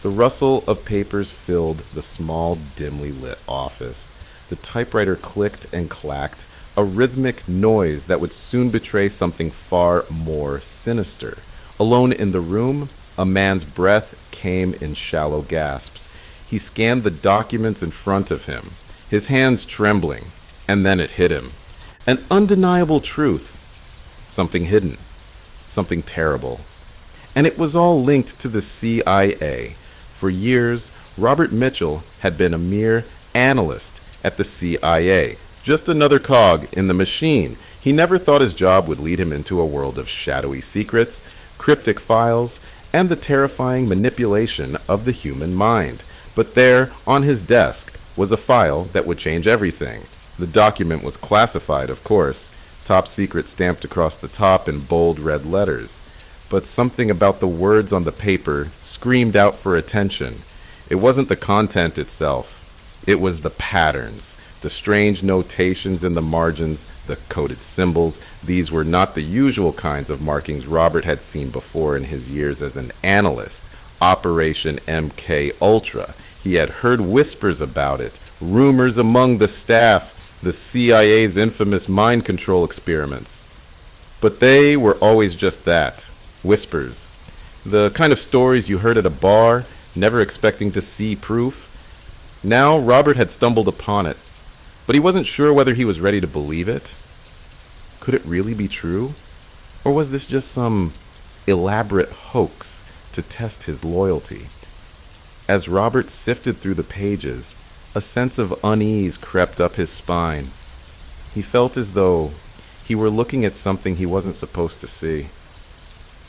The rustle of papers filled the small, dimly lit office. The typewriter clicked and clacked, a rhythmic noise that would soon betray something far more sinister. Alone in the room, a man's breath came in shallow gasps. He scanned the documents in front of him, his hands trembling, and then it hit him. An undeniable truth. Something hidden. Something terrible. And it was all linked to the CIA. For years, Robert Mitchell had been a mere analyst at the CIA, just another cog in the machine. He never thought his job would lead him into a world of shadowy secrets, cryptic files, and the terrifying manipulation of the human mind. But there, on his desk, was a file that would change everything. The document was classified, of course, top secret stamped across the top in bold red letters. But something about the words on the paper screamed out for attention. It wasn't the content itself. It was the patterns, the strange notations in the margins, the coded symbols. These were not the usual kinds of markings Robert had seen before in his years as an analyst. Operation MK Ultra. He had heard whispers about it, rumors among the staff, the CIA's infamous mind control experiments. But they were always just that, whispers. The kind of stories you heard at a bar, never expecting to see proof. Now Robert had stumbled upon it, but he wasn't sure whether he was ready to believe it. Could it really be true? Or was this just some elaborate hoax to test his loyalty? As Robert sifted through the pages, a sense of unease crept up his spine. He felt as though he were looking at something he wasn't supposed to see.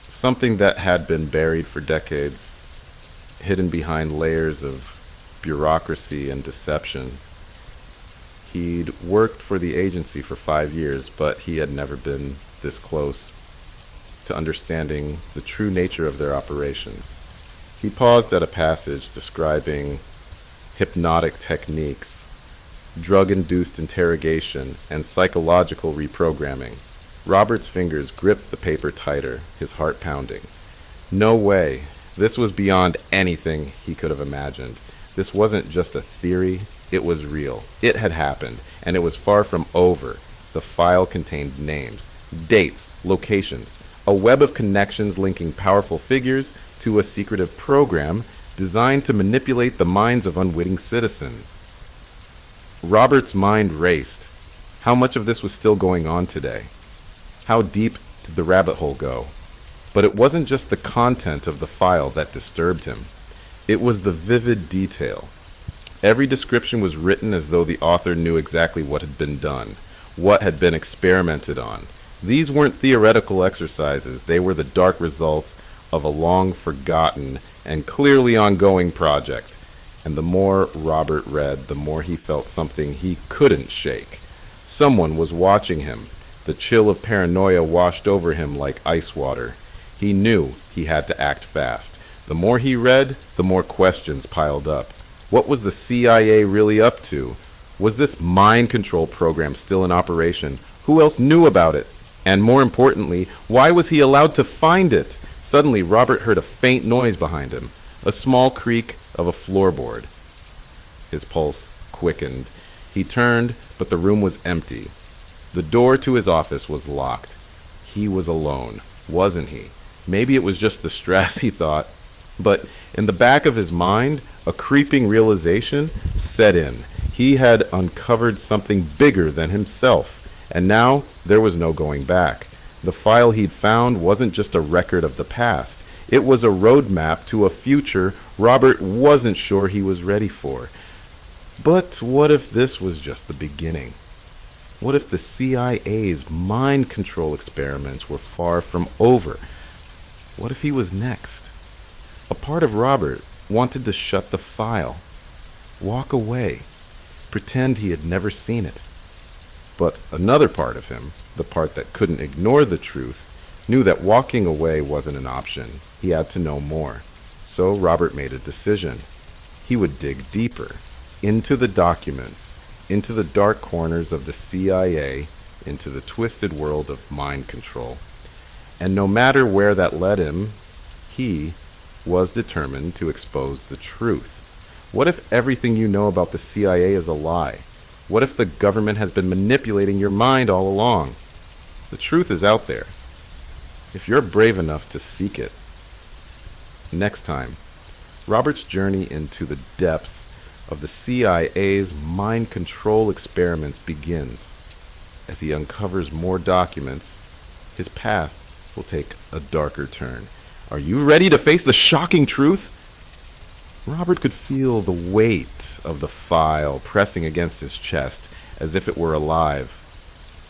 Something that had been buried for decades, hidden behind layers of bureaucracy and deception. He'd worked for the agency for 5 years, but he had never been this close to understanding the true nature of their operations. He paused at a passage describing hypnotic techniques, drug-induced interrogation, and psychological reprogramming. Robert's fingers gripped the paper tighter, his heart pounding. No way. This was beyond anything he could have imagined. This wasn't just a theory, it was real. It had happened, and it was far from over. The file contained names, dates, locations, a web of connections linking powerful figures to a secretive program designed to manipulate the minds of unwitting citizens. Robert's mind raced. How much of this was still going on today? How deep did the rabbit hole go? But it wasn't just the content of the file that disturbed him. It was the vivid detail. Every description was written as though the author knew exactly what had been done, what had been experimented on. These weren't theoretical exercises. They were the dark results of a long-forgotten and clearly ongoing project. And the more Robert read, the more he felt something he couldn't shake. Someone was watching him. The chill of paranoia washed over him like ice water. He knew he had to act fast. The more he read, the more questions piled up. What was the CIA really up to? Was this mind control program still in operation? Who else knew about it? And more importantly, why was he allowed to find it? Suddenly, Robert heard a faint noise behind him, a small creak of a floorboard. His pulse quickened. He turned, but the room was empty. The door to his office was locked. He was alone, wasn't he? Maybe it was just the stress, he thought. But in the back of his mind, a creeping realization set in. He had uncovered something bigger than himself, and now there was no going back. The file he'd found wasn't just a record of the past. It was a roadmap to a future Robert wasn't sure he was ready for. But what if this was just the beginning? What if the CIA's mind control experiments were far from over? What if he was next? A part of Robert wanted to shut the file, walk away, pretend he had never seen it. But another part of him, the part that couldn't ignore the truth, knew that walking away wasn't an option. He had to know more. So Robert made a decision. He would dig deeper, into the documents, into the dark corners of the CIA, into the twisted world of mind control. And no matter where that led him, he was determined to expose the truth. What if everything you know about the CIA is a lie? What if the government has been manipulating your mind all along? The truth is out there, if you're brave enough to seek it. Next time, Robert's journey into the depths of the CIA's mind control experiments begins. As he uncovers more documents, his path will take a darker turn. Are you ready to face the shocking truth? Robert could feel the weight of the file pressing against his chest as if it were alive.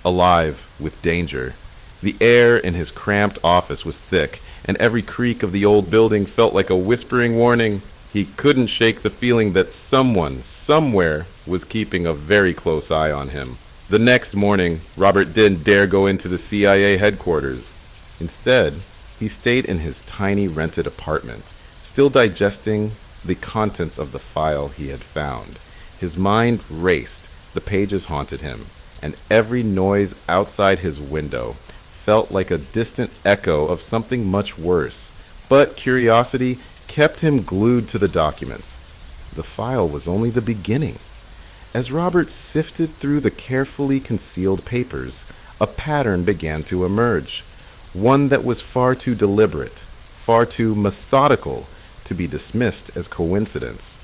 Alive with danger. The air in his cramped office was thick, and every creak of the old building felt like a whispering warning. He couldn't shake the feeling that someone, somewhere, was keeping a very close eye on him. The next morning, Robert didn't dare go into the CIA headquarters. Instead, he stayed in his tiny rented apartment, still digesting the contents of the file he had found. His mind raced, the pages haunted him, and every noise outside his window felt like a distant echo of something much worse. But curiosity kept him glued to the documents. The file was only the beginning. As Robert sifted through the carefully concealed papers, a pattern began to emerge, one that was far too deliberate, far too methodical to be dismissed as coincidence.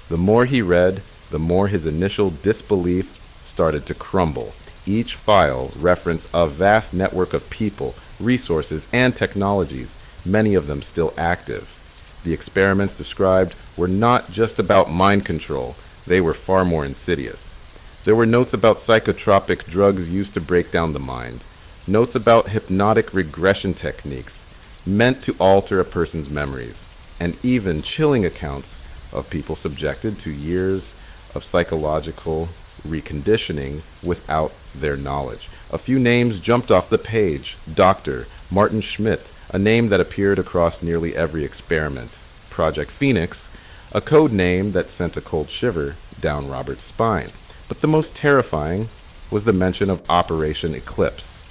The more he read, the more his initial disbelief started to crumble. Each file referenced a vast network of people, resources, and technologies, many of them still active. The experiments described were not just about mind control, they were far more insidious. There were notes about psychotropic drugs used to break down the mind, notes about hypnotic regression techniques meant to alter a person's memories, and even chilling accounts of people subjected to years of psychological reconditioning without their knowledge. A few names jumped off the page. Dr. Martin Schmidt, a name that appeared across nearly every experiment. Project Phoenix, a code name that sent a cold shiver down Robert's spine. But the most terrifying was the mention of Operation Eclipse.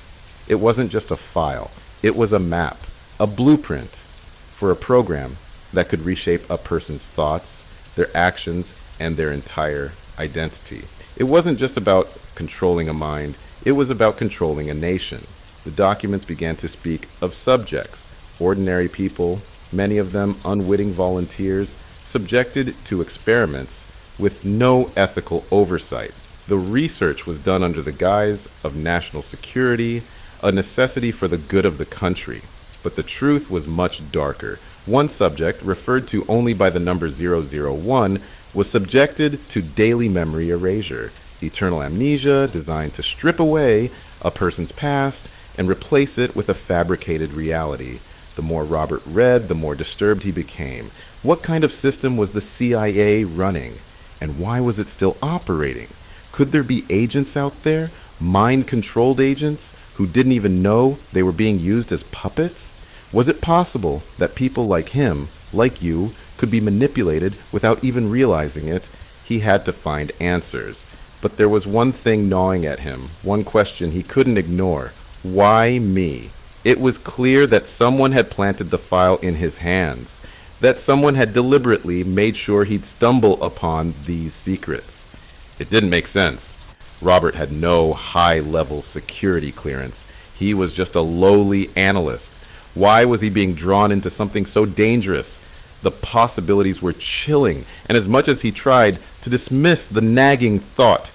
It wasn't just a file, it was a map, a blueprint for a program that could reshape a person's thoughts, their actions, and their entire identity. It wasn't just about controlling a mind, it was about controlling a nation. The documents began to speak of subjects, ordinary people, many of them unwitting volunteers, subjected to experiments with no ethical oversight. The research was done under the guise of national security, a necessity for the good of the country. But the truth was much darker. One subject, referred to only by the number 001, was subjected to daily memory erasure, eternal amnesia designed to strip away a person's past and replace it with a fabricated reality. The more Robert read, the more disturbed he became. What kind of system was the CIA running? And why was it still operating? Could there be agents out there, mind-controlled agents, who didn't even know they were being used as puppets? Was it possible that people like him, like you, could be manipulated without even realizing it? He had to find answers. But there was one thing gnawing at him, one question he couldn't ignore. Why me? It was clear that someone had planted the file in his hands, that someone had deliberately made sure he'd stumble upon these secrets. It didn't make sense. Robert had no high-level security clearance. He was just a lowly analyst. Why was he being drawn into something so dangerous? The possibilities were chilling, and as much as he tried to dismiss the nagging thought,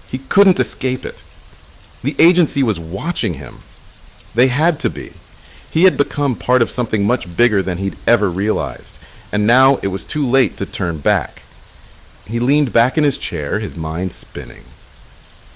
he couldn't escape it. The agency was watching him. They had to be. He had become part of something much bigger than he'd ever realized, and now it was too late to turn back. He leaned back in his chair, his mind spinning.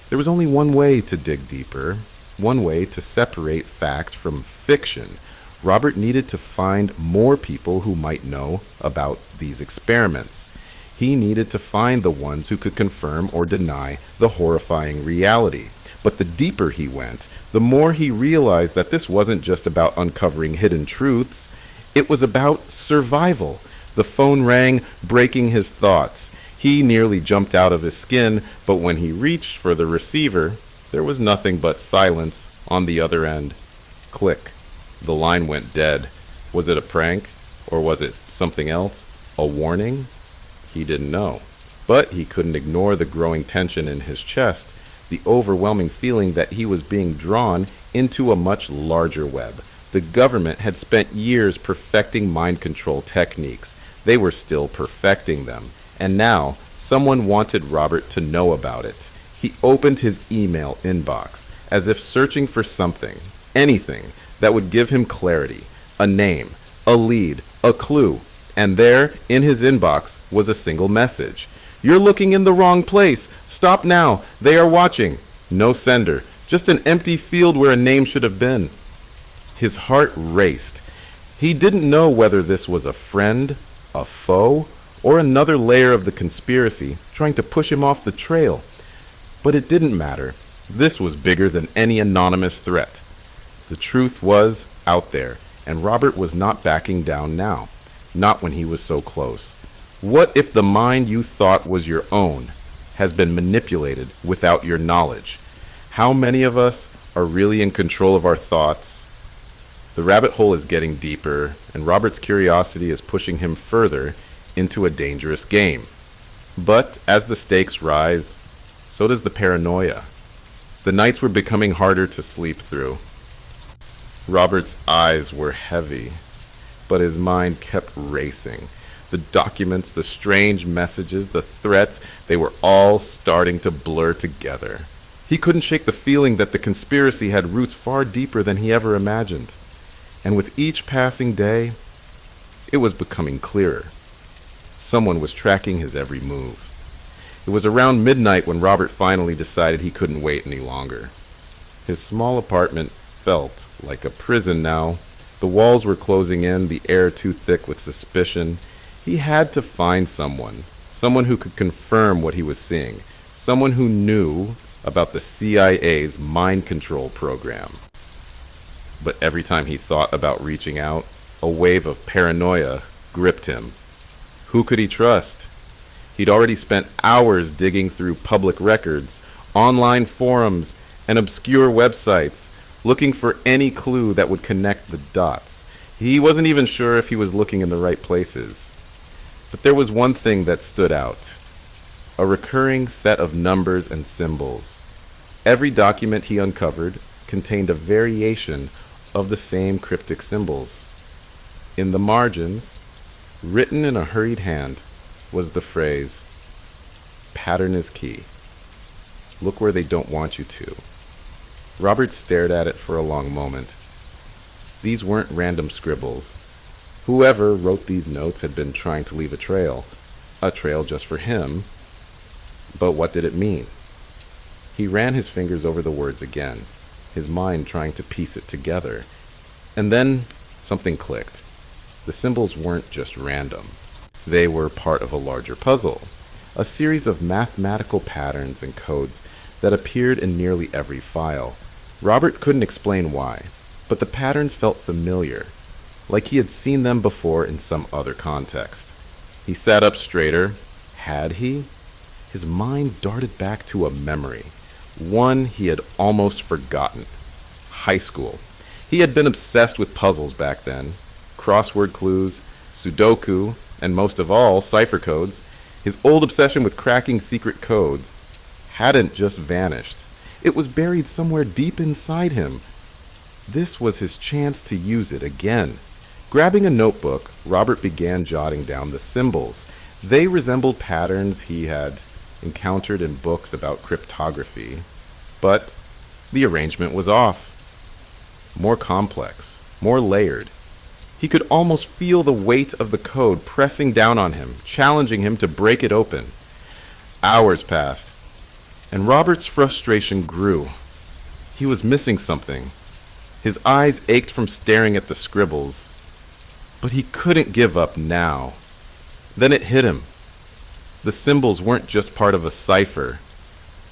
There was only one way to dig deeper, one way to separate fact from fiction. Robert needed to find more people who might know about these experiments. He needed to find the ones who could confirm or deny the horrifying reality. But the deeper he went, the more he realized that this wasn't just about uncovering hidden truths. It was about survival. The phone rang, breaking his thoughts. He nearly jumped out of his skin, but when he reached for the receiver, there was nothing but silence on the other end. Click. The line went dead. Was it a prank? Or was it something else? A warning? He didn't know. But he couldn't ignore the growing tension in his chest, the overwhelming feeling that he was being drawn into a much larger web. The government had spent years perfecting mind control techniques. They were still perfecting them. And now, someone wanted Robert to know about it. He opened his email inbox, as if searching for something, anything, that would give him clarity, a name, a lead, a clue. And there, in his inbox, was a single message. "You're looking in the wrong place. Stop now. They are watching." No sender, just an empty field where a name should have been. His heart raced. He didn't know whether this was a friend, a foe, or another layer of the conspiracy trying to push him off the trail. But it didn't matter. This was bigger than any anonymous threat. The truth was out there, and Robert was not backing down now. Not when he was so close. What if the mind you thought was your own has been manipulated without your knowledge? How many of us are really in control of our thoughts? The rabbit hole is getting deeper, and Robert's curiosity is pushing him further into a dangerous game. But as the stakes rise, so does the paranoia. The nights were becoming harder to sleep through. Robert's eyes were heavy, but his mind kept racing. The documents, the strange messages, the threats, they were all starting to blur together. He couldn't shake the feeling that the conspiracy had roots far deeper than he ever imagined. And with each passing day, it was becoming clearer. Someone was tracking his every move. It was around midnight when Robert finally decided he couldn't wait any longer. His small apartment felt like a prison now. The walls were closing in, the air too thick with suspicion. He had to find someone who could confirm what he was seeing, someone who knew about the CIA's mind control program. But every time he thought about reaching out, a wave of paranoia gripped him. Who could he trust? He'd already spent hours digging through public records, online forums, and obscure websites, looking for any clue that would connect the dots. He wasn't even sure if he was looking in the right places. But there was one thing that stood out. A recurring set of numbers and symbols. Every document he uncovered contained a variation of the same cryptic symbols. In the margins, written in a hurried hand, was the phrase, "Pattern is key. Look where they don't want you to." Robert stared at it for a long moment. These weren't random scribbles. Whoever wrote these notes had been trying to leave a trail just for him. But what did it mean? He ran his fingers over the words again, his mind trying to piece it together. And then something clicked. The symbols weren't just random. They were part of a larger puzzle, a series of mathematical patterns and codes that appeared in nearly every file. Robert couldn't explain why, but the patterns felt familiar, like he had seen them before in some other context. He sat up straighter. Had he? His mind darted back to a memory, one he had almost forgotten. High school. He had been obsessed with puzzles back then. Crossword clues, Sudoku, and most of all, cipher codes. His old obsession with cracking secret codes hadn't just vanished. It was buried somewhere deep inside him. This was his chance to use it again. Grabbing a notebook, Robert began jotting down the symbols. They resembled patterns he had encountered in books about cryptography, but the arrangement was off. More complex, more layered. He could almost feel the weight of the code pressing down on him, challenging him to break it open. Hours passed, and Robert's frustration grew. He was missing something. His eyes ached from staring at the scribbles, but he couldn't give up now. Then it hit him. The symbols weren't just part of a cipher.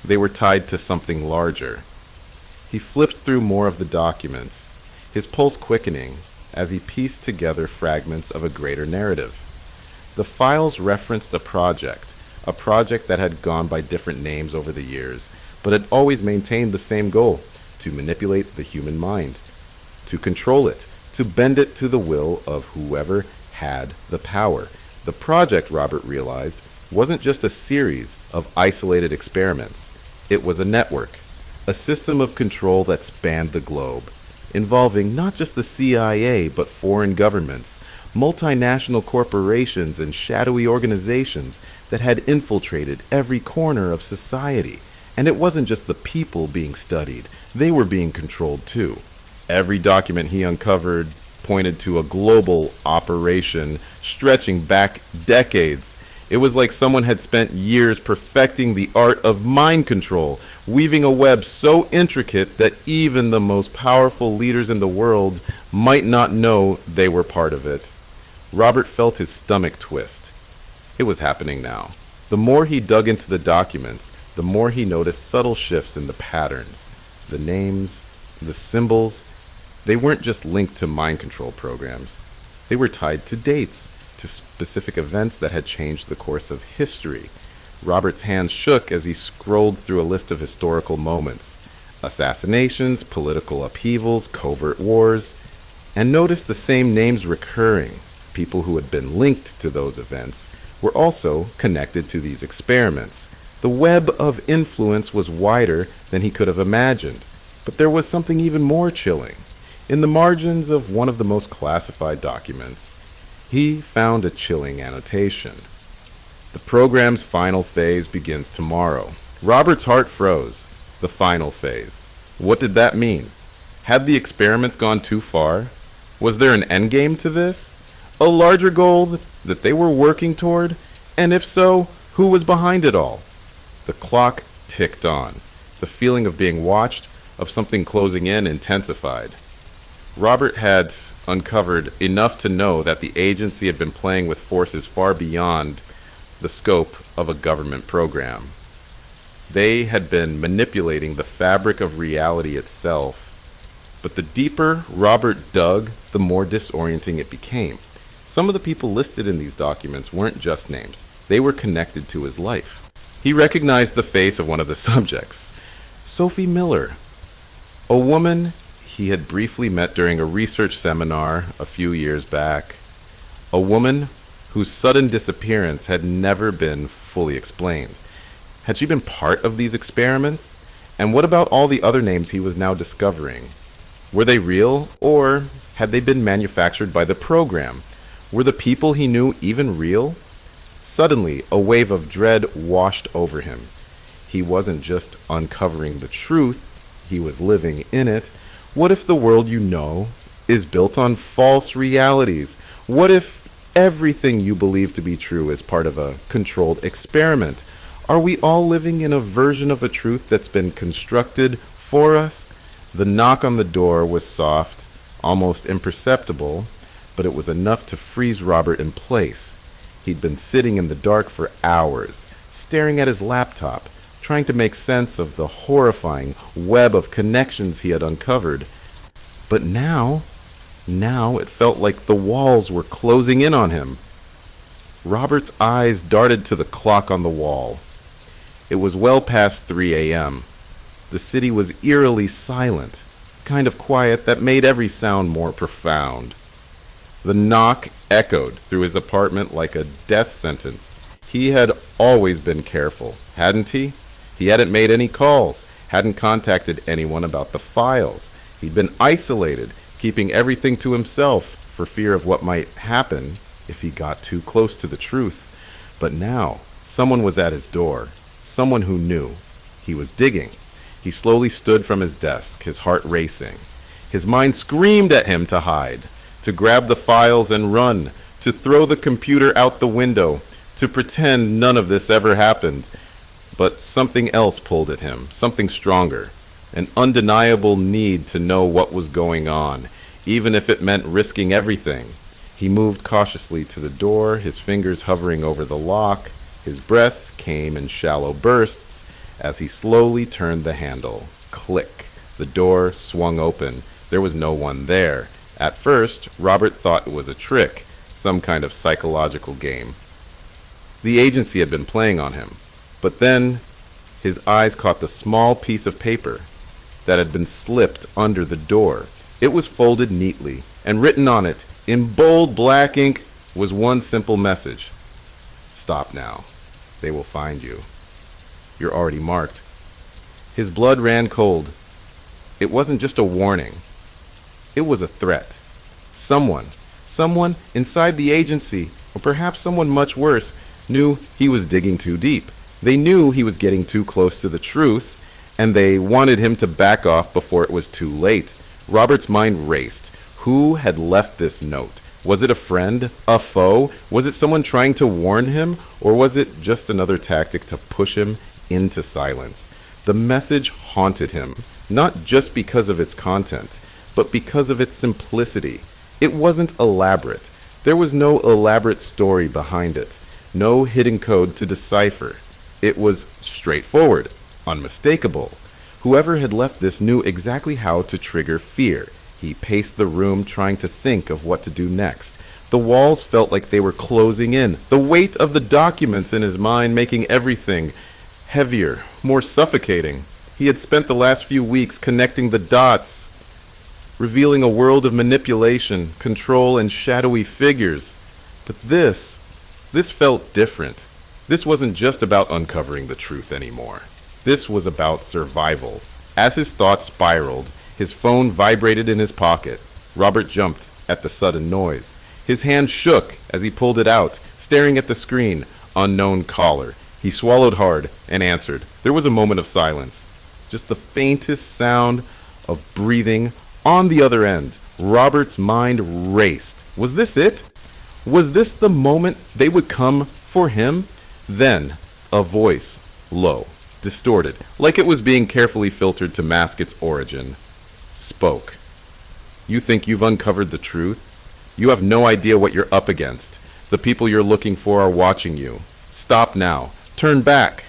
They were tied to something larger. He flipped through more of the documents, his pulse quickening as he pieced together fragments of a greater narrative. The files referenced a project that had gone by different names over the years, but had always maintained the same goal: to manipulate the human mind, to control it, to bend it to the will of whoever had the power. The project, Robert realized, wasn't just a series of isolated experiments. It was a network, a system of control that spanned the globe, involving not just the CIA, but foreign governments, multinational corporations, and shadowy organizations that had infiltrated every corner of society. And it wasn't just the people being studied, they were being controlled too. Every document he uncovered pointed to a global operation stretching back decades. It was like someone had spent years perfecting the art of mind control, weaving a web so intricate that even the most powerful leaders in the world might not know they were part of it. Robert felt his stomach twist. It was happening now. The more he dug into the documents, the more he noticed subtle shifts in the patterns. The names, the symbols, they weren't just linked to mind control programs. They were tied to dates, to specific events that had changed the course of history. Robert's hands shook as he scrolled through a list of historical moments. Assassinations, political upheavals, covert wars, and noticed the same names recurring. People who had been linked to those events were also connected to these experiments. The web of influence was wider than he could have imagined, but there was something even more chilling. In the margins of one of the most classified documents, he found a chilling annotation. The program's final phase begins tomorrow. Robert's heart froze. The final phase. What did that mean? Had the experiments gone too far? Was there an endgame to this? A larger goal that they were working toward? And if so, who was behind it all? The clock ticked on. The feeling of being watched, of something closing in, intensified. Robert had uncovered enough to know that the agency had been playing with forces far beyond the scope of a government program. They had been manipulating the fabric of reality itself. But the deeper Robert dug, the more disorienting it became. Some of the people listed in these documents weren't just names. They were connected to his life. He recognized the face of one of the subjects, Sophie Miller, a woman he had briefly met during a research seminar a few years back. A woman whose sudden disappearance had never been fully explained. Had she been part of these experiments? And what about all the other names he was now discovering? Were they real, or had they been manufactured by the program? Were the people he knew even real? Suddenly, a wave of dread washed over him. He wasn't just uncovering the truth, he was living in it. What if the world you know is built on false realities? What if everything you believe to be true is part of a controlled experiment? Are we all living in a version of a truth that's been constructed for us? The knock on the door was soft, almost imperceptible, but it was enough to freeze Robert in place. He'd been sitting in the dark for hours, staring at his laptop, trying to make sense of the horrifying web of connections he had uncovered. But now it felt like the walls were closing in on him. Robert's eyes darted to the clock on the wall. It was well past 3 a.m. The city was eerily silent, kind of quiet that made every sound more profound. The knock echoed through his apartment like a death sentence. He had always been careful, hadn't he? He hadn't made any calls, hadn't contacted anyone about the files. He'd been isolated, keeping everything to himself for fear of what might happen if he got too close to the truth. But now, someone was at his door, someone who knew. He was digging. He slowly stood from his desk, his heart racing. His mind screamed at him to hide, to grab the files and run, to throw the computer out the window, to pretend none of this ever happened. But something else pulled at him, something stronger, an undeniable need to know what was going on, even if it meant risking everything. He moved cautiously to the door, his fingers hovering over the lock. His breath came in shallow bursts as he slowly turned the handle. Click. The door swung open. There was no one there. At first, Robert thought it was a trick, some kind of psychological game. The agency had been playing on him. But then his eyes caught the small piece of paper that had been slipped under the door. It was folded neatly and written on it in bold black ink, was one simple message. Stop now. They will find you. You're already marked. His blood ran cold. It wasn't just a warning. It was a threat. Someone inside the agency, or perhaps someone much worse, knew he was digging too deep. They knew he was getting too close to the truth, and they wanted him to back off before it was too late. Robert's mind raced. Who had left this note? Was it a friend? A foe? Was it someone trying to warn him? Or was it just another tactic to push him into silence? The message haunted him, not just because of its content, but because of its simplicity. It wasn't elaborate. There was no elaborate story behind it, no hidden code to decipher. It was straightforward, unmistakable. Whoever had left this knew exactly how to trigger fear. He paced the room, trying to think of what to do next. The walls felt like they were closing in, the weight of the documents in his mind making everything heavier, more suffocating. He had spent the last few weeks connecting the dots, revealing a world of manipulation, control, and shadowy figures. But this felt different. This wasn't just about uncovering the truth anymore. This was about survival. As his thoughts spiraled, his phone vibrated in his pocket. Robert jumped at the sudden noise. His hand shook as he pulled it out, staring at the screen. Unknown caller. He swallowed hard and answered. There was a moment of silence. Just the faintest sound of breathing on the other end. Robert's mind raced. Was this it? Was this the moment they would come for him? Then, a voice, low, distorted, like it was being carefully filtered to mask its origin, spoke. You think you've uncovered the truth? You have no idea what you're up against. The people you're looking for are watching you. Stop now. Turn back.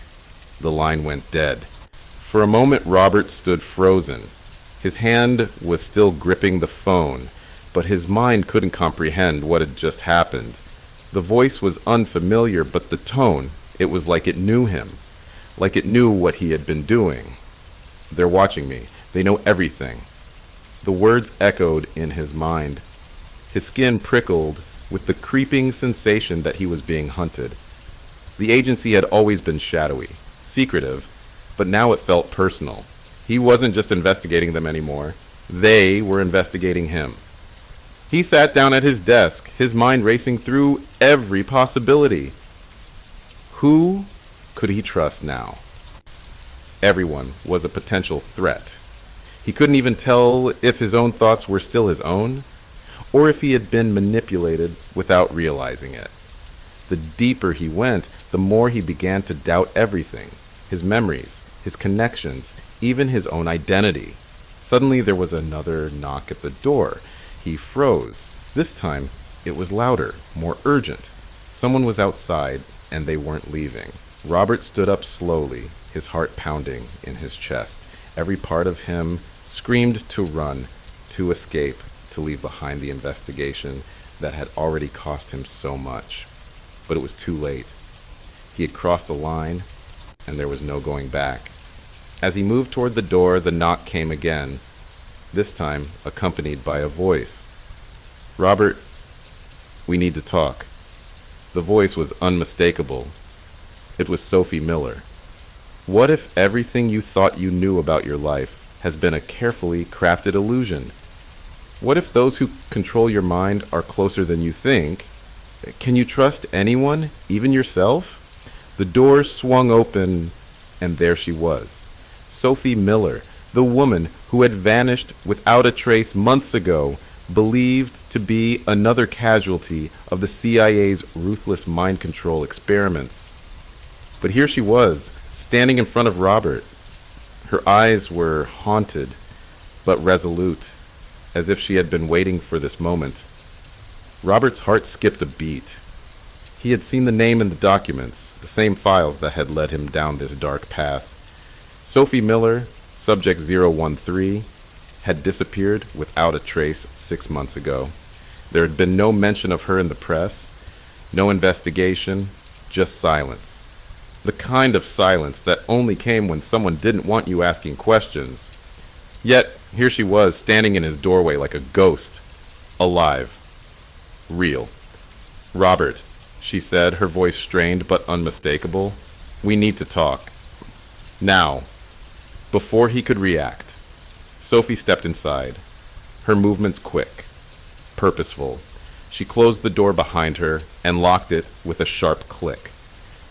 The line went dead. For a moment, Robert stood frozen. His hand was still gripping the phone, but his mind couldn't comprehend what had just happened. The voice was unfamiliar, but the tone, it was like it knew him, like it knew what he had been doing. They're watching me. They know everything. The words echoed in his mind. His skin prickled with the creeping sensation that he was being hunted. The agency had always been shadowy, secretive, but now it felt personal. He wasn't just investigating them anymore. They were investigating him. He sat down at his desk, his mind racing through every possibility. Who could he trust now? Everyone was a potential threat. He couldn't even tell if his own thoughts were still his own, or if he had been manipulated without realizing it. The deeper he went, the more he began to doubt everything, his memories, his connections, even his own identity. Suddenly there was another knock at the door. He froze. This time it was louder, more urgent. Someone was outside, and they weren't leaving. Robert stood up slowly, his heart pounding in his chest. Every part of him screamed to run, to escape, to leave behind the investigation that had already cost him so much. But it was too late. He had crossed a line, and there was no going back. As he moved toward the door, the knock came again, this time accompanied by a voice. Robert, we need to talk. The voice was unmistakable. It was Sophie Miller. What if everything you thought you knew about your life has been a carefully crafted illusion? What if those who control your mind are closer than you think? Can you trust anyone, even yourself? The door swung open, and there she was. Sophie Miller, the woman who had vanished without a trace months ago, believed to be another casualty of the CIA's ruthless mind control experiments. But here she was, standing in front of Robert. Her eyes were haunted, but resolute, as if she had been waiting for this moment. Robert's heart skipped a beat. He had seen the name in the documents, the same files that had led him down this dark path. Sophie Miller, Subject 013, had disappeared without a trace 6 months ago. There had been no mention of her in the press, no investigation, just silence. The kind of silence that only came when someone didn't want you asking questions. Yet, here she was, standing in his doorway like a ghost, alive, real. Robert, she said, her voice strained but unmistakable. We need to talk. Now. Before he could react, Sophie stepped inside, her movements quick, purposeful. She closed the door behind her and locked it with a sharp click.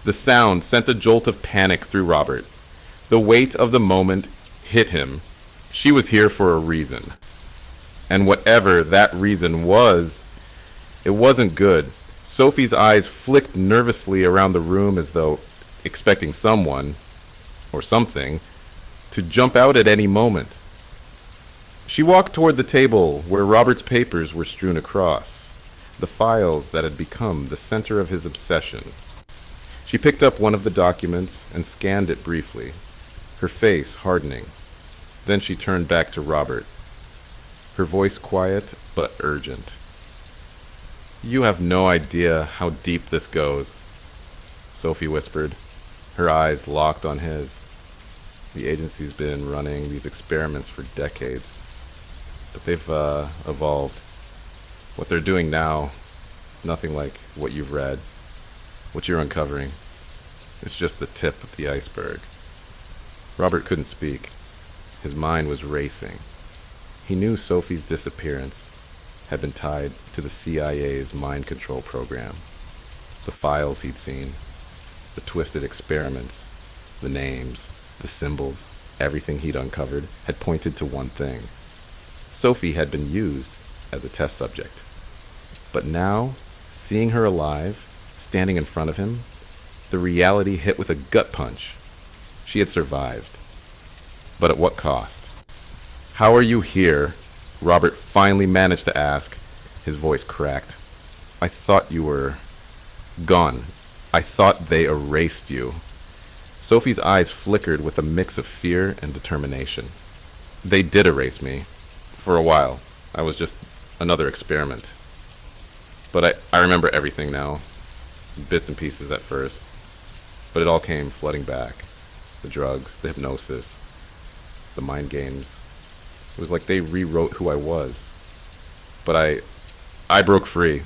The sound sent a jolt of panic through Robert. The weight of the moment hit him. She was here for a reason. And whatever that reason was, it wasn't good. Sophie's eyes flicked nervously around the room as though expecting someone, or something, to jump out at any moment. She walked toward the table where Robert's papers were strewn across, the files that had become the center of his obsession. She picked up one of the documents and scanned it briefly, her face hardening. Then she turned back to Robert, her voice quiet but urgent. You have no idea how deep this goes, Sophie whispered, her eyes locked on his. The agency's been running these experiments for decades, but they've evolved. What they're doing now is nothing like what you've read, what you're uncovering. It's just the tip of the iceberg. Robert couldn't speak. His mind was racing. He knew Sophie's disappearance had been tied to the CIA's mind control program. The files he'd seen, the twisted experiments, the names, the symbols, everything he'd uncovered had pointed to one thing. Sophie had been used as a test subject. But now, seeing her alive, standing in front of him, the reality hit with a gut punch. She had survived. But at what cost? How are you here? Robert finally managed to ask. His voice cracked. I thought you were gone. I thought they erased you. Sophie's eyes flickered with a mix of fear and determination. They did erase me. For a while. I was just another experiment. But I remember everything now. Bits and pieces at first. But it all came flooding back. The drugs, the hypnosis, the mind games. It was like they rewrote who I was. But I broke free.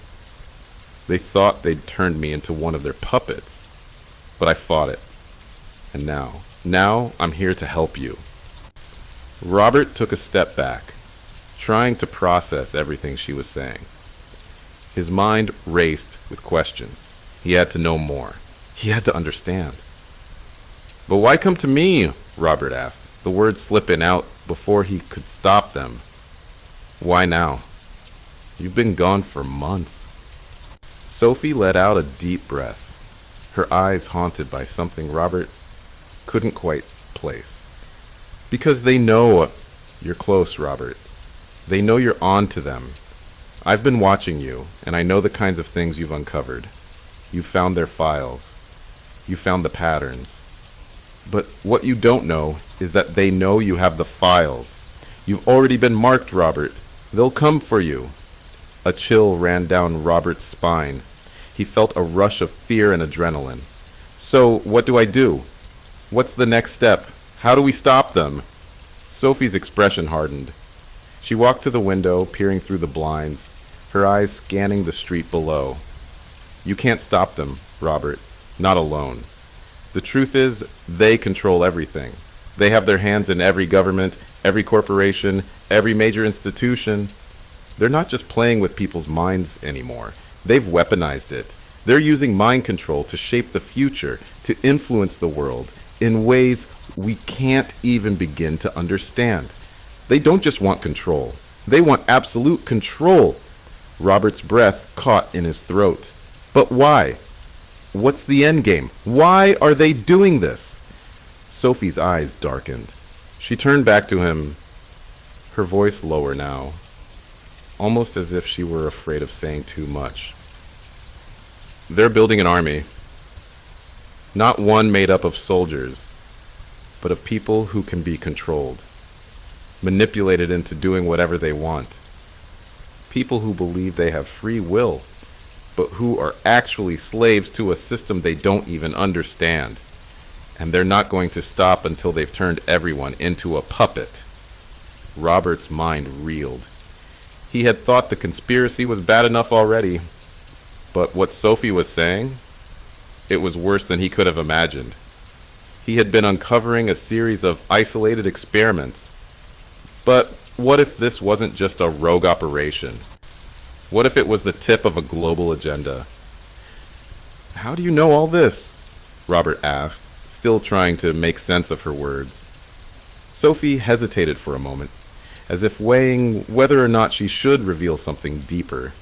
They thought they'd turned me into one of their puppets. But I fought it. And now I'm here to help you. Robert took a step back, trying to process everything she was saying. His mind raced with questions. He had to know more. He had to understand. But why come to me? Robert asked, the words slipping out before he could stop them. Why now? You've been gone for months. Sophie let out a deep breath, her eyes haunted by something Robert couldn't quite place. Because they know you're close, Robert. They know you're on to them. I've been watching you, and I know the kinds of things you've uncovered. You've found their files. You found the patterns. But what you don't know is that they know you have the files. You've already been marked, Robert. They'll come for you. A chill ran down Robert's spine. He felt a rush of fear and adrenaline. So, what do I do? What's the next step? How do we stop them? Sophie's expression hardened. She walked to the window, peering through the blinds, her eyes scanning the street below. You can't stop them, Robert. Not alone. The truth is, they control everything. They have their hands in every government, every corporation, every major institution. They're not just playing with people's minds anymore. They've weaponized it. They're using mind control to shape the future, to influence the world in ways we can't even begin to understand. They don't just want control. They want absolute control. Robert's breath caught in his throat. But why? What's the end game? Why are they doing this? Sophie's eyes darkened. She turned back to him, her voice lower now, almost as if she were afraid of saying too much. They're building an army. Not one made up of soldiers, but of people who can be controlled, manipulated into doing whatever they want. People who believe they have free will, but who are actually slaves to a system they don't even understand. And they're not going to stop until they've turned everyone into a puppet. Robert's mind reeled. He had thought the conspiracy was bad enough already. But what Sophie was saying, it was worse than he could have imagined. He had been uncovering a series of isolated experiments. But what if this wasn't just a rogue operation? What if it was the tip of a global agenda? "How do you know all this?" Robert asked, still trying to make sense of her words. Sophie hesitated for a moment, as if weighing whether or not she should reveal something deeper.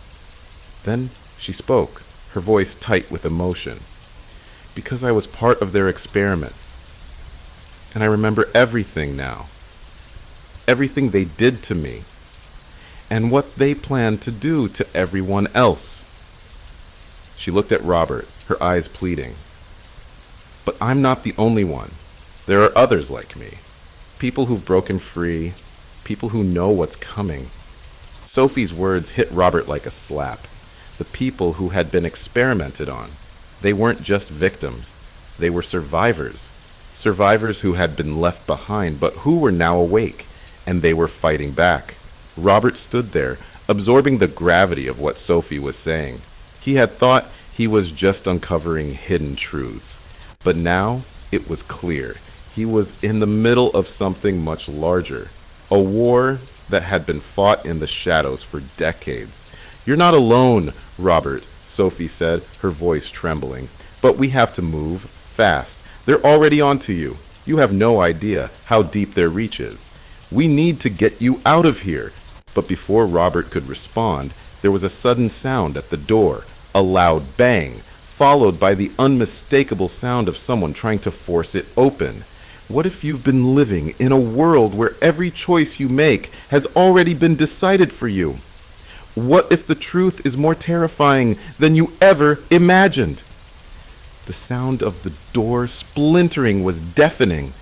Then she spoke, her voice tight with emotion. "Because I was part of their experiment. And I remember everything now. Everything they did to me. And what they planned to do to everyone else." She looked at Robert, her eyes pleading. "But I'm not the only one. There are others like me. People who've broken free. People who know what's coming." Sophie's words hit Robert like a slap. The people who had been experimented on. They weren't just victims. They were survivors. Survivors who had been left behind, but who were now awake, and they were fighting back. Robert stood there, absorbing the gravity of what Sophie was saying. He had thought he was just uncovering hidden truths. But now it was clear. He was in the middle of something much larger. A war that had been fought in the shadows for decades. "You're not alone, Robert," Sophie said, her voice trembling. "But we have to move fast. They're already onto you. You have no idea how deep their reach is. We need to get you out of here." But before Robert could respond, there was a sudden sound at the door, a loud bang, followed by the unmistakable sound of someone trying to force it open. What if you've been living in a world where every choice you make has already been decided for you? What if the truth is more terrifying than you ever imagined? The sound of the door splintering was deafening.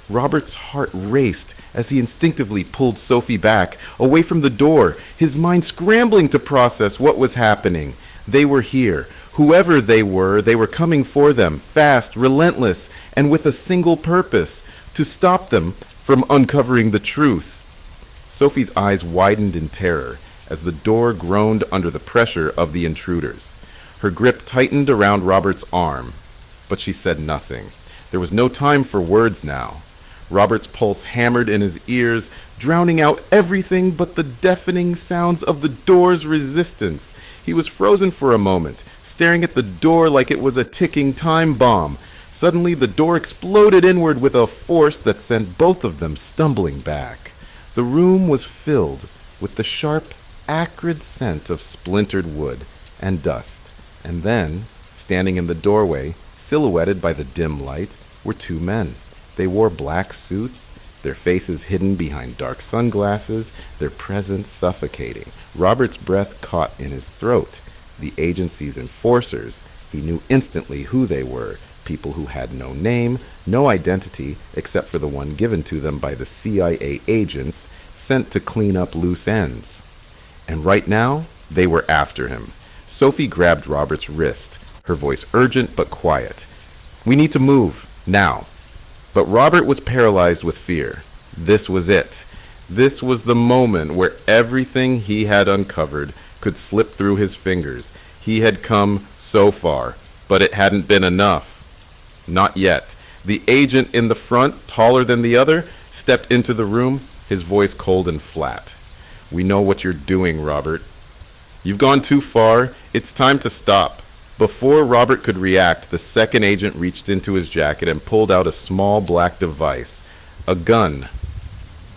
Robert's heart raced as he instinctively pulled Sophie back, away from the door, his mind scrambling to process what was happening. They were here. Whoever they were coming for them, fast, relentless, and with a single purpose, to stop them from uncovering the truth. Sophie's eyes widened in terror as the door groaned under the pressure of the intruders. Her grip tightened around Robert's arm, but she said nothing. There was no time for words now. Robert's pulse hammered in his ears, drowning out everything but the deafening sounds of the door's resistance. He was frozen for a moment, staring at the door like it was a ticking time bomb. Suddenly, the door exploded inward with a force that sent both of them stumbling back. The room was filled with the sharp, acrid scent of splintered wood and dust. And then, standing in the doorway, silhouetted by the dim light, were two men. They wore black suits, their faces hidden behind dark sunglasses, their presence suffocating. Robert's breath caught in his throat. The agency's enforcers. He knew instantly who they were. People who had no name, no identity, except for the one given to them by the CIA agents sent to clean up loose ends. And right now, they were after him. Sophie grabbed Robert's wrist, her voice urgent but quiet. "We need to move, now." But Robert was paralyzed with fear. This was it. This was the moment where everything he had uncovered could slip through his fingers. He had come so far, but it hadn't been enough. Not yet. The agent in the front, taller than the other, stepped into the room, his voice cold and flat. "We know what you're doing, Robert. You've gone too far. It's time to stop." Before Robert could react, the second agent reached into his jacket and pulled out a small black device. A gun,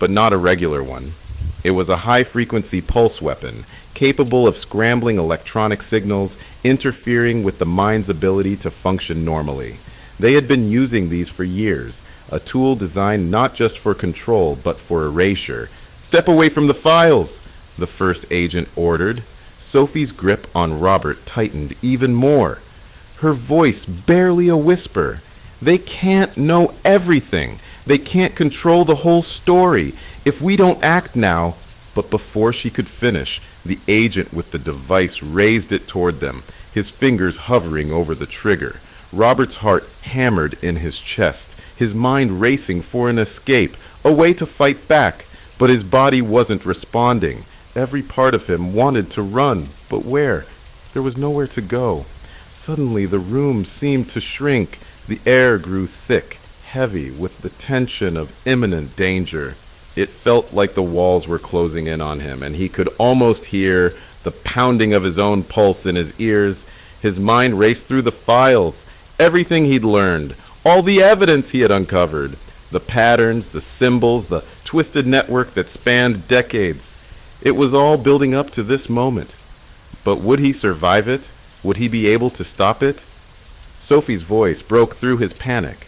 but not a regular one. It was a high-frequency pulse weapon, capable of scrambling electronic signals, interfering with the mind's ability to function normally. They had been using these for years, a tool designed not just for control, but for erasure. "Step away from the files," the first agent ordered. Sophie's grip on Robert tightened even more. Her voice barely a whisper. "They can't know everything. They can't control the whole story. If we don't act now..." But before she could finish, the agent with the device raised it toward them, his fingers hovering over the trigger. Robert's heart hammered in his chest, his mind racing for an escape, a way to fight back. But his body wasn't responding. Every part of him wanted to run, but where? There was nowhere to go. Suddenly, the room seemed to shrink. The air grew thick, heavy with the tension of imminent danger. It felt like the walls were closing in on him, and he could almost hear the pounding of his own pulse in his ears. His mind raced through the files, everything he'd learned, all the evidence he had uncovered, the patterns, the symbols, the twisted network that spanned decades. It was all building up to this moment. But would he survive it? Would he be able to stop it? Sophie's voice broke through his panic.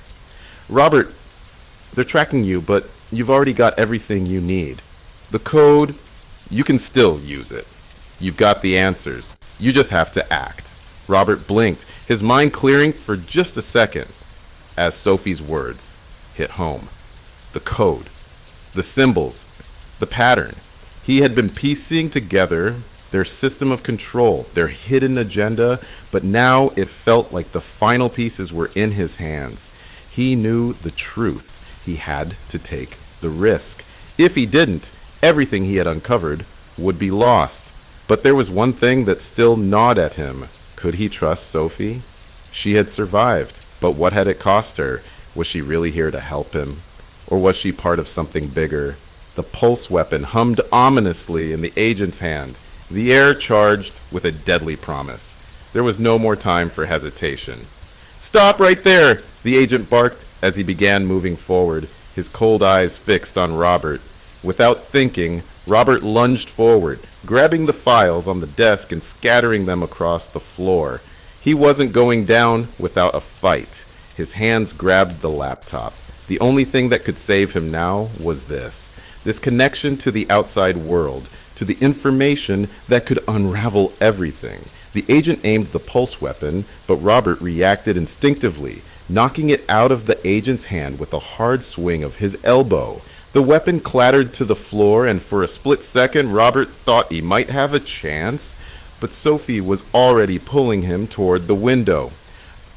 Robert, they're tracking you, but you've already got everything you need. The code, you can still use it. You've got the answers. You just have to act. Robert blinked, his mind clearing for just a second, as Sophie's words hit home. The code, the symbols, the pattern. He had been piecing together their system of control, their hidden agenda, but now it felt like the final pieces were in his hands. He knew the truth. He had to take the risk. If he didn't, everything he had uncovered would be lost. But there was one thing that still gnawed at him. Could he trust Sophie? She had survived, but what had it cost her? Was she really here to help him? Or was she part of something bigger? The pulse weapon hummed ominously in the agent's hand, the air charged with a deadly promise. There was no more time for hesitation. Stop right there, the agent barked as he began moving forward, his cold eyes fixed on Robert. Without thinking, Robert lunged forward, grabbing the files on the desk and scattering them across the floor. He wasn't going down without a fight. His hands grabbed the laptop. The only thing that could save him now was this connection to the outside world, to the information that could unravel everything. The agent aimed the pulse weapon, but Robert reacted instinctively, knocking it out of the agent's hand with a hard swing of his elbow. The weapon clattered to the floor, and for a split second, Robert thought he might have a chance, but Sophie was already pulling him toward the window.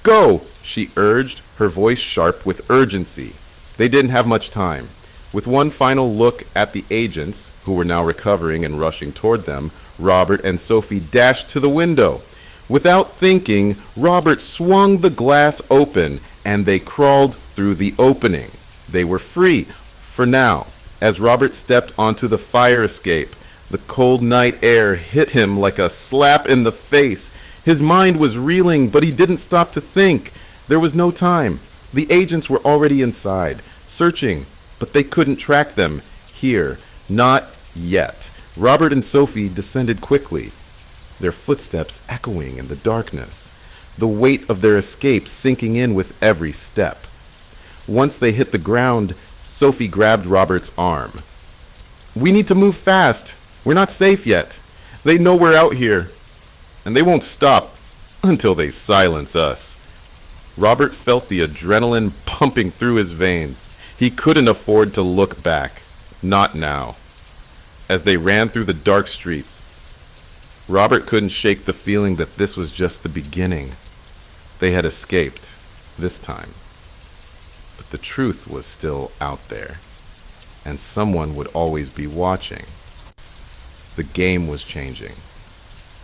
Go, she urged, her voice sharp with urgency. They didn't have much time. With one final look at the agents, who were now recovering and rushing toward them, Robert and Sophie dashed to the window. Without thinking, Robert swung the glass open, and they crawled through the opening. They were free, for now. As Robert stepped onto the fire escape, the cold night air hit him like a slap in the face. His mind was reeling, but he didn't stop to think. There was no time. The agents were already inside, searching, but they couldn't track them here. Not yet. Robert and Sophie descended quickly, their footsteps echoing in the darkness, the weight of their escape sinking in with every step. Once they hit the ground, Sophie grabbed Robert's arm. We need to move fast. We're not safe yet. They know we're out here, and they won't stop until they silence us. Robert felt the adrenaline pumping through his veins. He couldn't afford to look back. Not now. As they ran through the dark streets, Robert couldn't shake the feeling that this was just the beginning. They had escaped, this time. But the truth was still out there, and someone would always be watching. The game was changing,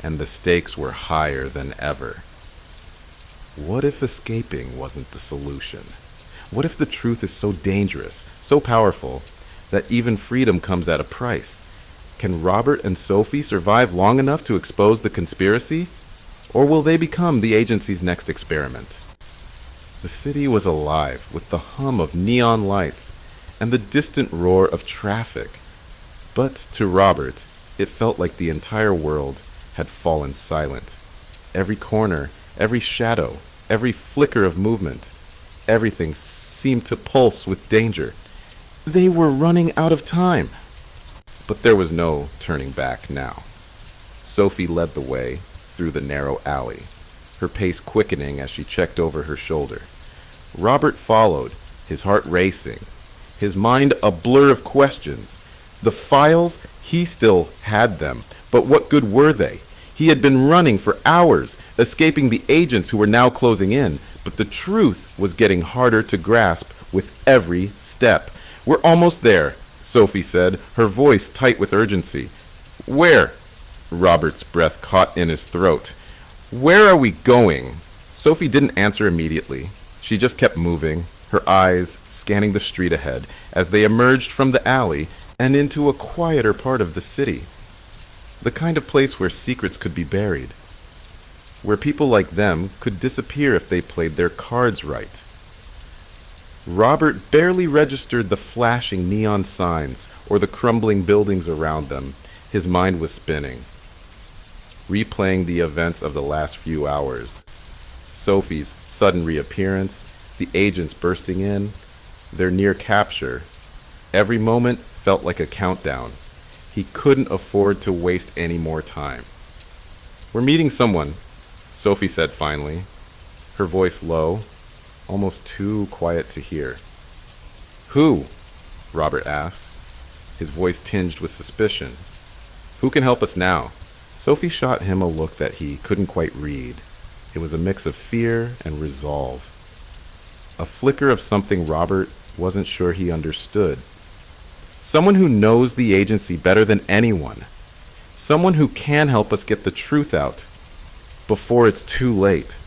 and the stakes were higher than ever. What if escaping wasn't the solution? What if the truth is so dangerous, so powerful, that even freedom comes at a price? Can Robert and Sophie survive long enough to expose the conspiracy? Or will they become the agency's next experiment? The city was alive with the hum of neon lights and the distant roar of traffic. But to Robert, it felt like the entire world had fallen silent. Every corner, every shadow, every flicker of movement, everything seemed to pulse with danger. They were running out of time. But there was no turning back now. Sophie led the way through the narrow alley, her pace quickening as she checked over her shoulder. Robert followed, his heart racing, his mind a blur of questions. The files, he still had them, but what good were they? He had been running for hours, escaping the agents who were now closing in, but the truth was getting harder to grasp with every step. We're almost there, Sophie said, her voice tight with urgency. Where? Robert's breath caught in his throat. Where are we going? Sophie didn't answer immediately. She just kept moving, her eyes scanning the street ahead as they emerged from the alley and into a quieter part of the city. The kind of place where secrets could be buried, where people like them could disappear if they played their cards right. Robert barely registered the flashing neon signs or the crumbling buildings around them. His mind was spinning, replaying the events of the last few hours. Sophie's sudden reappearance, the agents bursting in, their near capture. Every moment felt like a countdown. He couldn't afford to waste any more time. "We're meeting someone," Sophie said finally, her voice low, almost too quiet to hear. "Who?" Robert asked, his voice tinged with suspicion. "Who can help us now?" Sophie shot him a look that he couldn't quite read. It was a mix of fear and resolve. A flicker of something Robert wasn't sure he understood. "Someone who knows the agency better than anyone. Someone who can help us get the truth out before it's too late."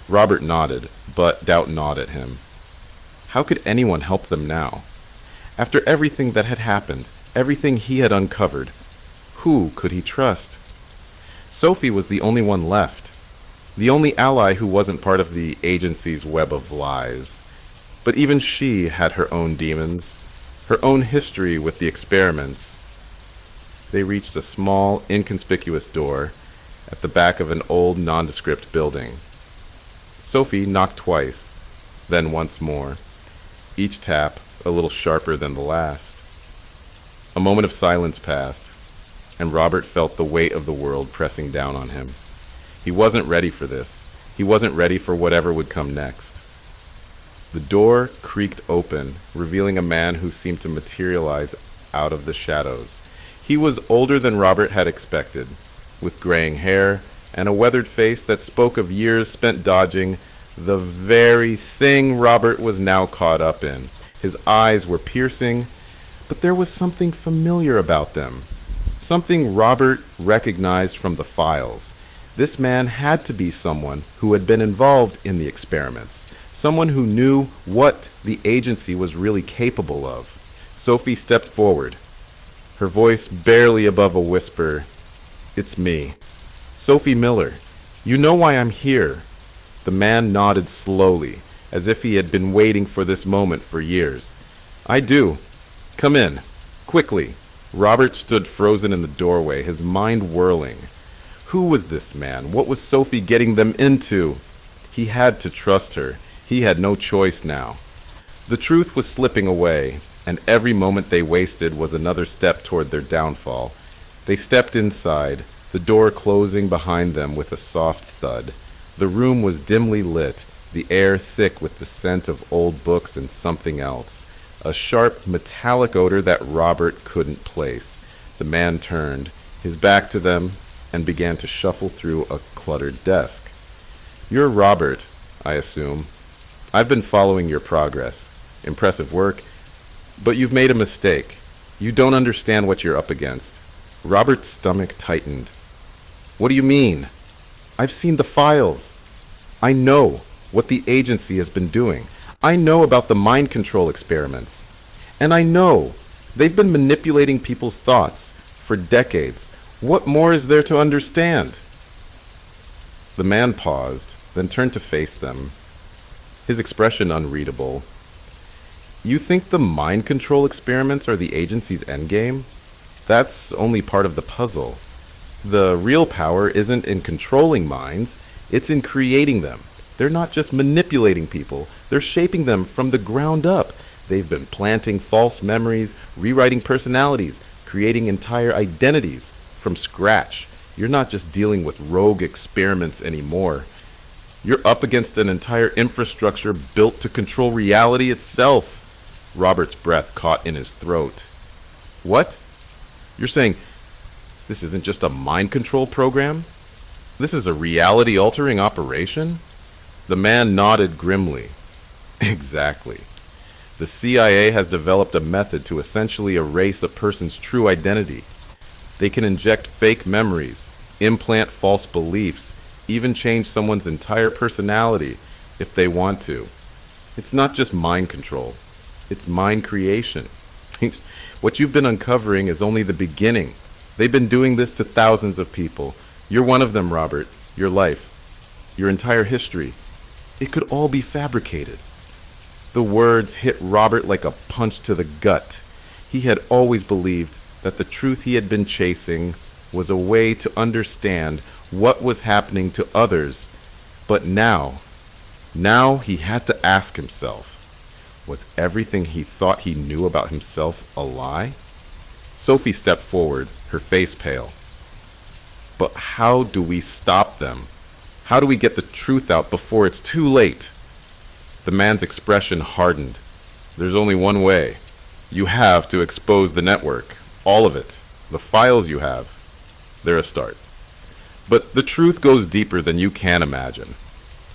Robert nodded, but doubt gnawed at him. How could anyone help them now? After everything that had happened, everything he had uncovered, who could he trust? Sophie was the only one left, the only ally who wasn't part of the agency's web of lies. But even she had her own demons, her own history with the experiments. They reached a small, inconspicuous door at the back of an old, nondescript building. Sophie knocked twice, then once more, each tap a little sharper than the last. A moment of silence passed, and Robert felt the weight of the world pressing down on him. He wasn't ready for this. He wasn't ready for whatever would come next. The door creaked open, revealing a man who seemed to materialize out of the shadows. He was older than Robert had expected, with graying hair and a weathered face that spoke of years spent dodging the very thing Robert was now caught up in. His eyes were piercing, but there was something familiar about them, something Robert recognized from the files. This man had to be someone who had been involved in the experiments, someone who knew what the agency was really capable of. Sophie stepped forward, her voice barely above a whisper. "It's me, Sophie Miller. You know why I'm here." The man nodded slowly, as if he had been waiting for this moment for years. "I do. Come in, quickly." Robert stood frozen in the doorway, his mind whirling. Who was this man? What was Sophie getting them into? He had to trust her. He had no choice now. The truth was slipping away, and every moment they wasted was another step toward their downfall. They stepped inside, the door closing behind them with a soft thud. The room was dimly lit, the air thick with the scent of old books and something else, a sharp metallic odor that Robert couldn't place. The man turned, his back to them, and began to shuffle through a cluttered desk. "You're Robert, I assume. I've been following your progress. Impressive work, but you've made a mistake. You don't understand what you're up against." Robert's stomach tightened. "What do you mean?" "I've seen the files. I know what the agency has been doing. I know about the mind control experiments. And I know they've been manipulating people's thoughts for decades. What more is there to understand?" The man paused, then turned to face them, his expression unreadable. "You think the mind control experiments are the agency's endgame? That's only part of the puzzle. The real power isn't in controlling minds, it's in creating them. They're not just manipulating people, they're shaping them from the ground up. They've been planting false memories, rewriting personalities, creating entire identities from scratch. You're not just dealing with rogue experiments anymore. You're up against an entire infrastructure built to control reality itself." Robert's breath caught in his throat. "What? You're saying this isn't just a mind control program? This is a reality-altering operation?" The man nodded grimly. "Exactly. The CIA has developed a method to essentially erase a person's true identity. They can inject fake memories, implant false beliefs, even change someone's entire personality if they want to. It's not just mind control, it's mind creation. What you've been uncovering is only the beginning. They've been doing this to thousands of people. You're one of them, Robert. Your life, your entire history. It could all be fabricated. The words hit Robert like a punch to the gut. He had always believed that the truth he had been chasing was a way to understand what was happening to others. But now he had to ask himself, was everything he thought he knew about himself a lie? Sophie stepped forward, her face pale. But how do we stop them? How do we get the truth out before it's too late? The man's expression hardened. There's only one way. You have to expose the network. All of it. The files you have. They're a start. But the truth goes deeper than you can imagine.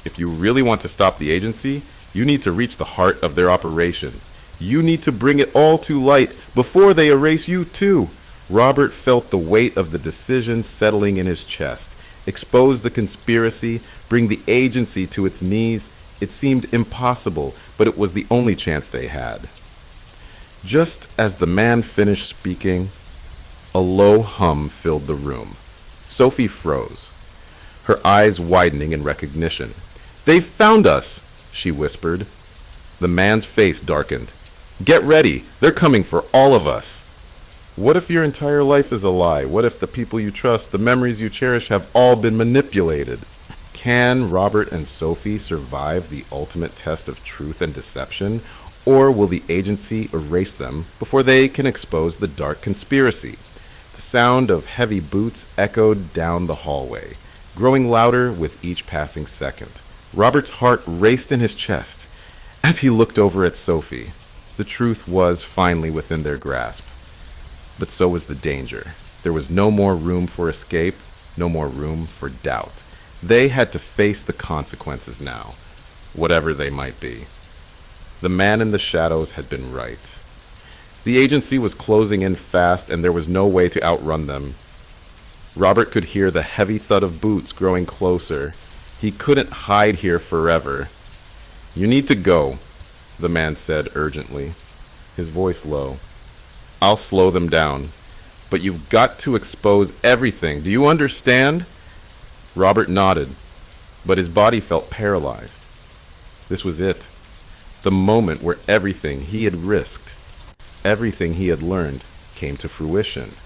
If you really want to stop the agency, you need to reach the heart of their operations. You need to bring it all to light before they erase you too. Robert felt the weight of the decision settling in his chest. Expose the conspiracy, bring the agency to its knees. It seemed impossible, but it was the only chance they had. Just as the man finished speaking, a low hum filled the room. Sophie froze, her eyes widening in recognition. "They've found us," she whispered. The man's face darkened. "Get ready. They're coming for all of us." What if your entire life is a lie? What if the people you trust, the memories you cherish have all been manipulated? Can Robert and Sophie survive the ultimate test of truth and deception? Or will the agency erase them before they can expose the dark conspiracy? The sound of heavy boots echoed down the hallway, growing louder with each passing second. Robert's heart raced in his chest as he looked over at Sophie. The truth was finally within their grasp. But so was the danger. There was no more room for escape, no more room for doubt. They had to face the consequences now, whatever they might be. The man in the shadows had been right. The agency was closing in fast, and there was no way to outrun them. Robert could hear the heavy thud of boots growing closer. He couldn't hide here forever. "You need to go," the man said urgently, his voice low. "I'll slow them down. But you've got to expose everything. Do you understand?" Robert nodded, but his body felt paralyzed. This was it. The moment where everything he had risked, everything he had learned, came to fruition.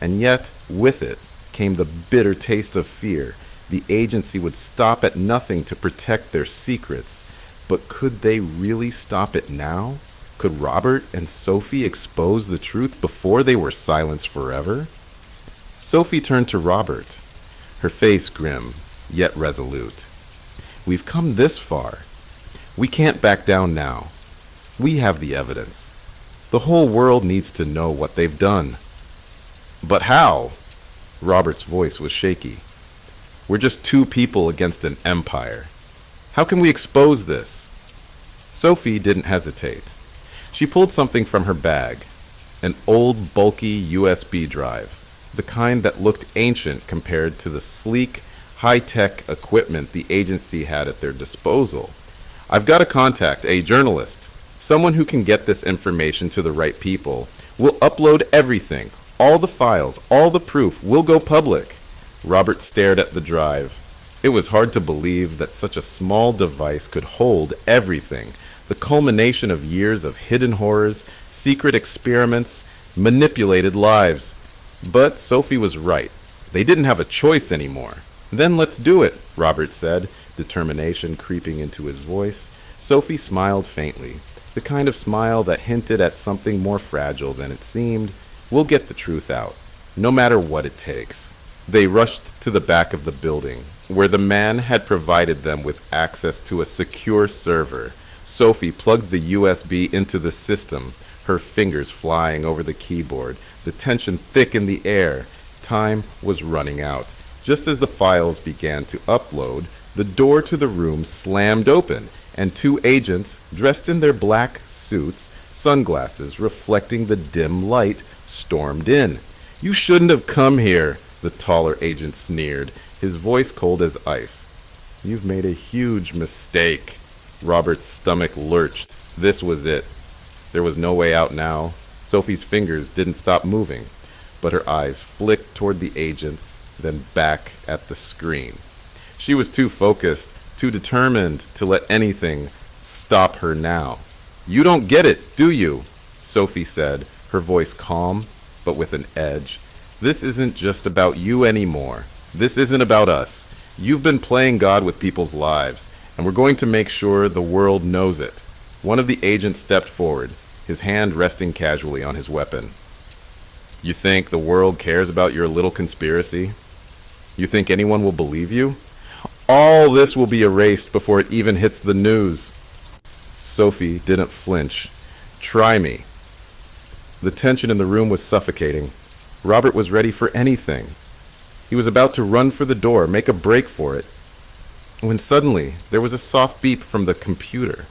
And yet, with it, came the bitter taste of fear. The agency would stop at nothing to protect their secrets. But could they really stop it now? Could Robert and Sophie expose the truth before they were silenced forever? Sophie turned to Robert, her face grim, yet resolute. "We've come this far. We can't back down now. We have the evidence. The whole world needs to know what they've done." "But how?" Robert's voice was shaky. "We're just two people against an empire. How can we expose this?" Sophie didn't hesitate. She pulled something from her bag, an old, bulky USB drive, the kind that looked ancient compared to the sleek, high-tech equipment the agency had at their disposal. "I've got a contact, a journalist, someone who can get this information to the right people. We'll upload everything, all the files, all the proof. We'll go public." Robert stared at the drive. It was hard to believe that such a small device could hold everything. The culmination of years of hidden horrors, secret experiments, manipulated lives. But Sophie was right. They didn't have a choice anymore. "Then let's do it," Robert said, determination creeping into his voice. Sophie smiled faintly, the kind of smile that hinted at something more fragile than it seemed. "We'll get the truth out, no matter what it takes." They rushed to the back of the building, where the man had provided them with access to a secure server. Sophie plugged the USB into the system, her fingers flying over the keyboard, the tension thick in the air. Time was running out. Just as the files began to upload, the door to the room slammed open, and two agents, dressed in their black suits, sunglasses reflecting the dim light, stormed in. "You shouldn't have come here," the taller agent sneered, his voice cold as ice. "You've made a huge mistake." Robert's stomach lurched. This was it. There was no way out now. Sophie's fingers didn't stop moving, but her eyes flicked toward the agents, then back at the screen. She was too focused, too determined to let anything stop her now. "You don't get it, do you?" Sophie said, her voice calm, but with an edge. "This isn't just about you anymore. This isn't about us. You've been playing God with people's lives, and we're going to make sure the world knows it." One of the agents stepped forward, his hand resting casually on his weapon. "You think the world cares about your little conspiracy? You think anyone will believe you? All this will be erased before it even hits the news." Sophie didn't flinch. "Try me." The tension in the room was suffocating. Robert was ready for anything. He was about to run for the door, make a break for it, when suddenly there was a soft beep from the computer.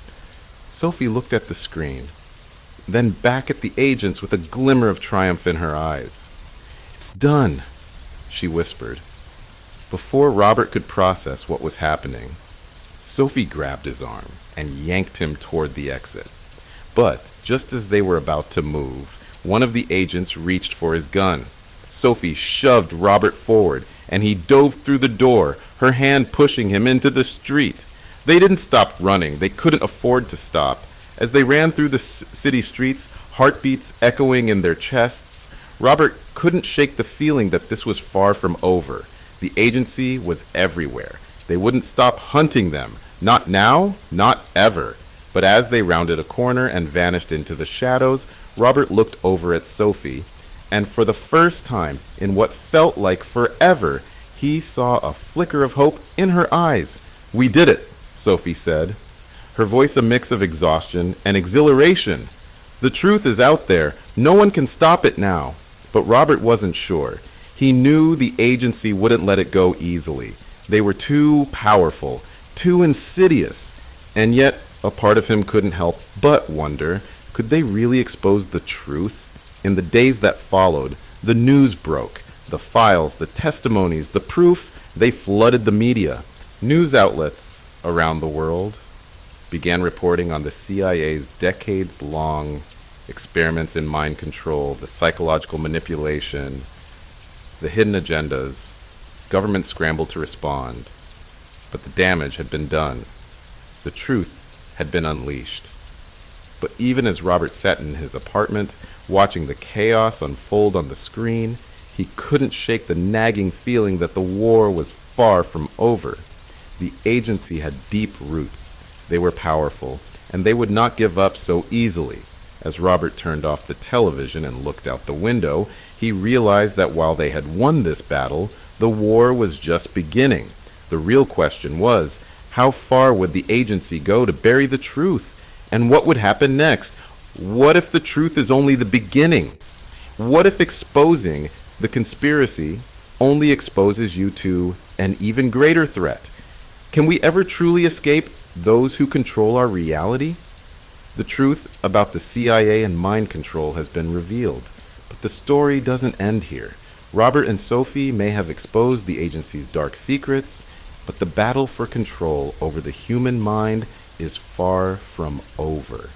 Sophie looked at the screen, then back at the agents with a glimmer of triumph in her eyes. "It's done," she whispered. Before Robert could process what was happening, Sophie grabbed his arm and yanked him toward the exit. But just as they were about to move, one of the agents reached for his gun. Sophie shoved Robert forward, and he dove through the door, her hand pushing him into the street. They didn't stop running. They couldn't afford to stop. As they ran through the city streets, heartbeats echoing in their chests, Robert couldn't shake the feeling that this was far from over. The agency was everywhere. They wouldn't stop hunting them. Not now, not ever. But as they rounded a corner and vanished into the shadows, Robert looked over at Sophie, and for the first time in what felt like forever, he saw a flicker of hope in her eyes. "We did it," Sophie said, her voice a mix of exhaustion and exhilaration. "The truth is out there. No one can stop it now." But Robert wasn't sure. He knew the agency wouldn't let it go easily. They were too powerful, too insidious, and yet a part of him couldn't help but wonder, could they really expose the truth? In the days that followed, the news broke. The files, the testimonies, the proof, they flooded the media. News outlets around the world began reporting on the CIA's decades-long experiments in mind control, the psychological manipulation, the hidden agendas. Government scrambled to respond, but the damage had been done. The truth had been unleashed. But even as Robert sat in his apartment, watching the chaos unfold on the screen, he couldn't shake the nagging feeling that the war was far from over. The agency had deep roots. They were powerful, and they would not give up so easily. As Robert turned off the television and looked out the window, he realized that while they had won this battle, the war was just beginning. The real question was, how far would the agency go to bury the truth? And what would happen next? What if the truth is only the beginning? What if exposing the conspiracy only exposes you to an even greater threat? Can we ever truly escape those who control our reality? The truth about the CIA and mind control has been revealed, but the story doesn't end here. Robert and Sophie may have exposed the agency's dark secrets, but the battle for control over the human mind is far from over.